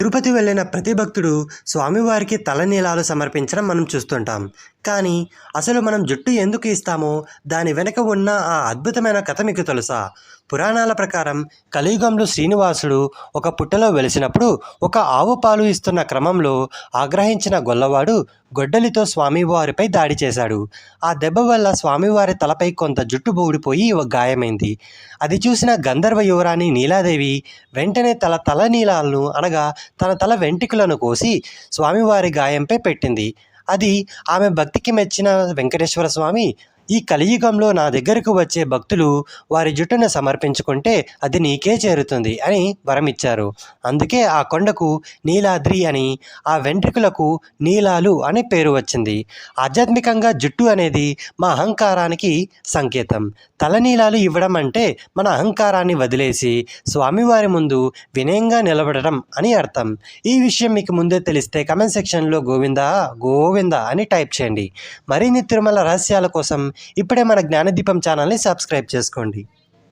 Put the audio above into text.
తిరుపతి వెళ్ళిన ప్రతి భక్తుడు స్వామివారికి తలనీలాలు సమర్పించడం మనం చూస్తుంటాం. కానీ అసలు మనం జుట్టు ఎందుకు ఇస్తామో దాని వెనక ఉన్న ఆ అద్భుతమైన కథ మీకు తెలుసా? పురాణాల ప్రకారం కలియుగంలో శ్రీనివాసుడు ఒక పుట్టలో వెలిసినప్పుడు ఒక ఆవు పాలు ఇస్తున్న క్రమంలో ఆగ్రహించిన గొల్లవాడు గొడ్డలితో స్వామివారిపై దాడి చేశాడు. ఆ దెబ్బ వల్ల స్వామివారి తలపై కొంత జుట్టు ఊడిపోయి గాయమైంది. అది చూసిన గంధర్వ యువరాణి నీలాదేవి వెంటనే తల నీలాలను అనగా తన తల వెంట్రుకలను కోసి స్వామివారి గాయంపై పెట్టింది. అది ఆమె భక్తికి మెచ్చిన వెంకటేశ్వర స్వామి, ఈ కలియుగంలో నా దగ్గరకు వచ్చే భక్తులు వారి జుట్టును సమర్పించుకుంటే అది నీకే చేరుతుంది అని వరమిచ్చారు. అందుకే ఆ కొండకు నీలాద్రి అని, ఆ వెంట్రుకలకు నీలాలు అనే పేరు వచ్చింది. ఆధ్యాత్మికంగా జుట్టు అనేది మా అహంకారానికి సంకేతం. తలనీలాలు ఇవ్వడం అంటే మన అహంకారాన్ని వదిలేసి స్వామివారి ముందు వినయంగా నిలబడడం అని అర్థం. ఈ విషయం మీకు ముందే తెలిస్తే కమెంట్ సెక్షన్లో గోవిందా గోవిందా అని టైప్ చేయండి. మరిన్ని తిరుమల రహస్యాల కోసం ఇప్పుడే మన జ్ఞానదీపం ఛానల్ని సబ్స్క్రైబ్ చేసుకోండి.